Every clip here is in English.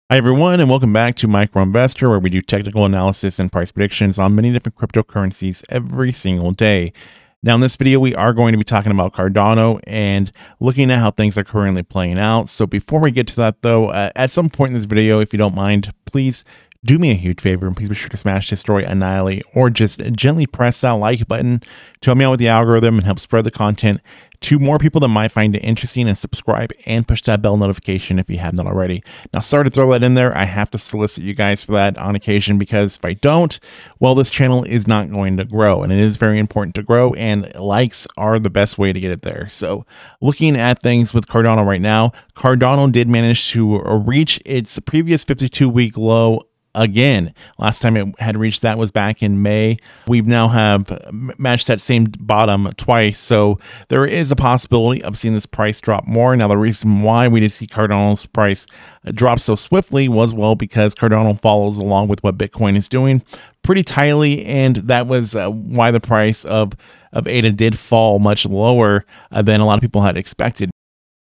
Hi, everyone, and welcome back to Micro Investor, where we do technical analysis and price predictions on many different cryptocurrencies every single day. Now, in this video, we are going to be talking about Cardano and looking at how things are currently playing out. So before we get to that, though, at some point in this video, if you don't mind, please do me a huge favor and please be sure to smash, destroy, annihilate, or just gently press that like button to help me out with the algorithm and help spread the content to more people that might find it interesting, and subscribe and push that bell notification if you have not already. Now, sorry to throw that in there. I have to solicit you guys for that on occasion, because if I don't, well, this channel is not going to grow, and it is very important to grow, and likes are the best way to get it there. So looking at things with Cardano right now, Cardano did manage to reach its previous 52-week low again. Last time it had reached that was back in May. We've now have matched that same bottom twice, so there is a possibility of seeing this price drop more. Now, the reason why we did see Cardano's price drop so swiftly was, well, because Cardano follows along with what Bitcoin is doing pretty tightly, and that was why the price of ADA did fall much lower than a lot of people had expected.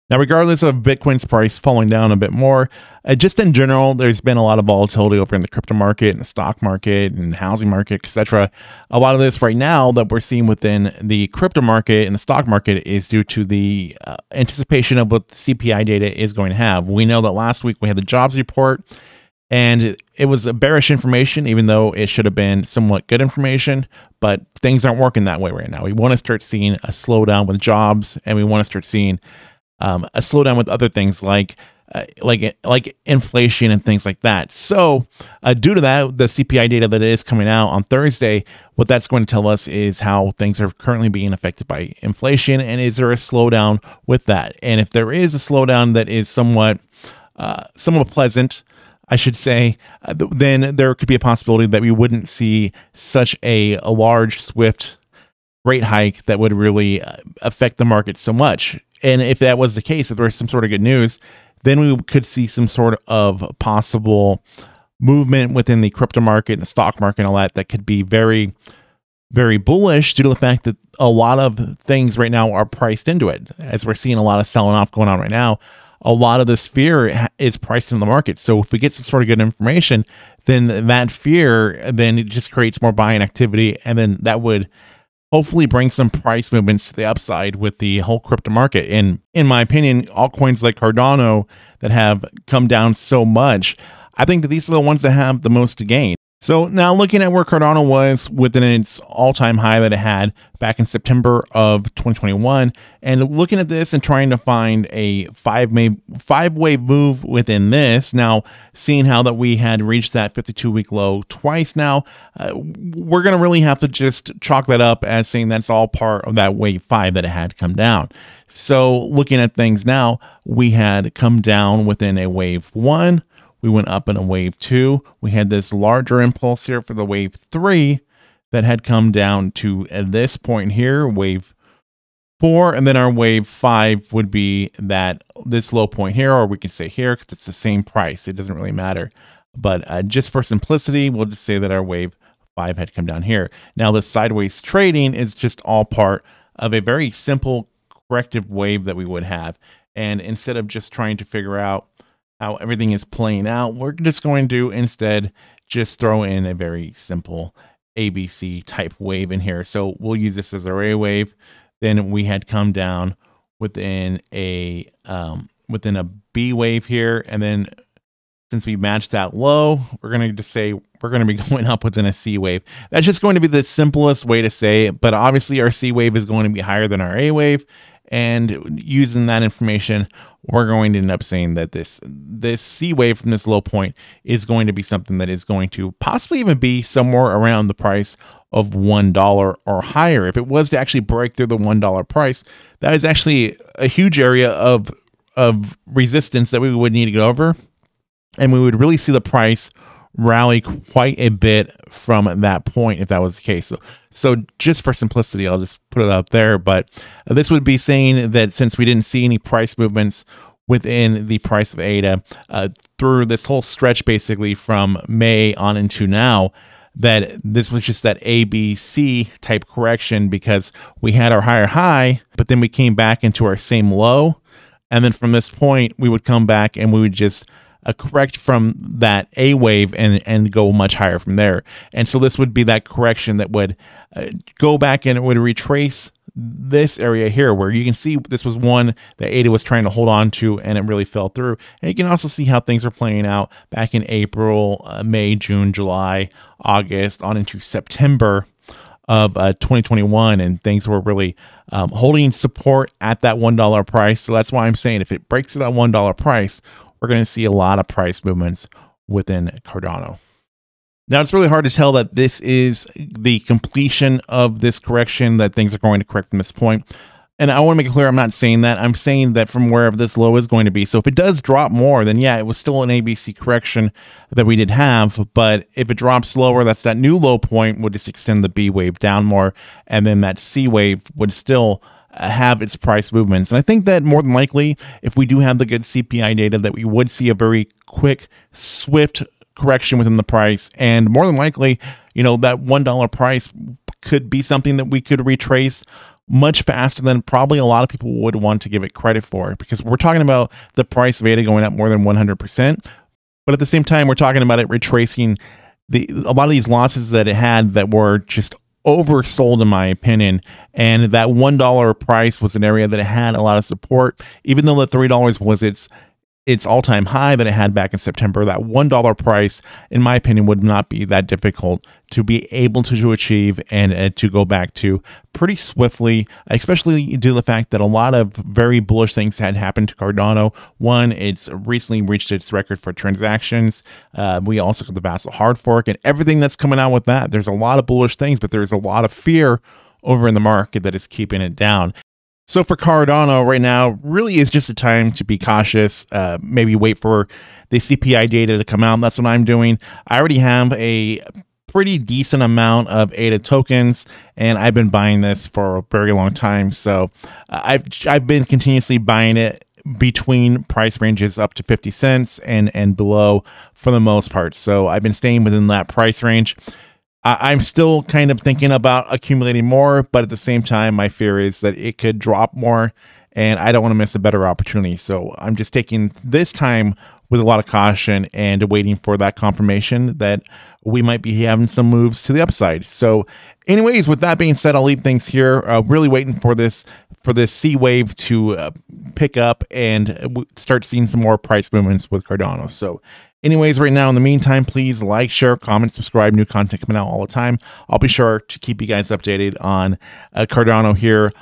Now, regardless of Bitcoin's price falling down a bit more, just in general, there's been a lot of volatility over in the crypto market and the stock market and housing market, etc. A lot of this right now that we're seeing within the crypto market and the stock market is due to the anticipation of what the CPI data is going to have. We know that last week we had the jobs report, and it was a bearish information, even though it should have been somewhat good information, but things aren't working that way right now. We want to start seeing a slowdown with jobs, and we want to start seeing a slowdown with other things like inflation and things like that. So due to that, the CPI data that is coming out on Thursday, what that's going to tell us is how things are currently being affected by inflation, and is there a slowdown with that? And if there is a slowdown that is somewhat pleasant, I should say, then there could be a possibility that we wouldn't see such a large, swift rate hike that would really affect the market so much. And if that was the case, if there was some sort of good news, then we could see some sort of possible movement within the crypto market and the stock market and all that could be very, very bullish, due to the fact that a lot of things right now are priced into it. As we're seeing a lot of selling off going on right now, a lot of this fear is priced in the market. So if we get some sort of good information, then that fear, then it just creates more buying activity, and then that would hopefully bring some price movements to the upside with the whole crypto market. And in my opinion, altcoins like Cardano that have come down so much, I think that these are the ones that have the most to gain. So now looking at where Cardano was within its all-time high that it had back in September of 2021, and looking at this and trying to find a five-wave move within this, now seeing how that we had reached that 52-week low twice now, we're going to really have to just chalk that up as saying that's all part of that wave 5 that it had come down. So looking at things now, we had come down within a wave 1, we went up in a wave 2. We had this larger impulse here for the wave 3 that had come down to this point here, wave 4. And then our wave 5 would be this low point here, or we can say here, because it's the same price. It doesn't really matter. But just for simplicity, we'll just say that our wave 5 had come down here. Now, this sideways trading is just all part of a very simple corrective wave that we would have. And instead of just trying to figure out how everything is playing out, we're just going to instead just throw in a very simple ABC type wave in here. So we'll use this as our A wave. Then we had come down within a B wave here, and then since we matched that low, we're going to just say we're going to be going up within a C wave. That's just going to be the simplest way to say it, but obviously our C wave is going to be higher than our A wave. And using that information, we're going to end up saying that this C wave from this low point is going to be something that is going to possibly even be somewhere around the price of $1 or higher. If it was to actually break through the $1 price, that is actually a huge area of resistance that we would need to go over. And we would really see the price rally quite a bit from that point if that was the case. So just for simplicity, I'll just put it out there, but this would be saying that since we didn't see any price movements within the price of ADA through this whole stretch, basically from May on into now, that this was just that ABC type correction, because we had our higher high, but then we came back into our same low. And then from this point, we would come back and we would just correct from that A wave and go much higher from there. And so this would be that correction that would go back and it would retrace this area here, where you can see this was one that ADA was trying to hold on to, and it really fell through. And you can also see how things are playing out back in April, May, June, July, August, on into September of 2021, and things were really holding support at that $1 price. So that's why I'm saying if it breaks to that $1 price, we're going to see a lot of price movements within Cardano. Now, it's really hard to tell that this is the completion of this correction, that things are going to correct from this point. And I want to make it clear, I'm not saying that. I'm saying that from wherever this low is going to be. So if it does drop more, then yeah, it was still an ABC correction that we did have. But if it drops lower, that's that new low point would just extend the B wave down more. And then that C wave would still have its price movements. And I think that more than likely, if we do have the good CPI data, that we would see a very quick, swift correction within the price. And more than likely, you know, that $1 price could be something that we could retrace much faster than probably a lot of people would want to give it credit for, because we're talking about the price of ADA going up more than 100%. But at the same time, we're talking about it retracing a lot of these losses that it had that were just oversold, in my opinion. And that $1 price was an area that it had a lot of support, even though the $3 was its all-time high that it had back in September. That $1 price, in my opinion, would not be that difficult to be able to achieve and to go back to pretty swiftly, especially due to the fact that a lot of very bullish things had happened to Cardano. One, it's recently reached its record for transactions. We also got the Vassal hard fork and everything that's coming out with that. There's a lot of bullish things, but there's a lot of fear over in the market that is keeping it down. So for Cardano right now, really is just a time to be cautious. Maybe wait for the CPI data to come out. That's what I'm doing. I already have a pretty decent amount of ADA tokens, and I've been buying this for a very long time. So I've been continuously buying it between price ranges up to 50 cents and below for the most part. So I've been staying within that price range. I'm still kind of thinking about accumulating more, but at the same time, my fear is that it could drop more, and I don't want to miss a better opportunity. So I'm just taking this time with a lot of caution and waiting for that confirmation that we might be having some moves to the upside. So anyways, with that being said, I'll leave things here. Really waiting for this C wave to pick up and start seeing some more price movements with Cardano. So anyways, right now, in the meantime, please like, share, comment, subscribe. New content coming out all the time. I'll be sure to keep you guys updated on Cardano here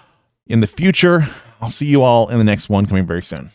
in the future. I'll see you all in the next one coming very soon.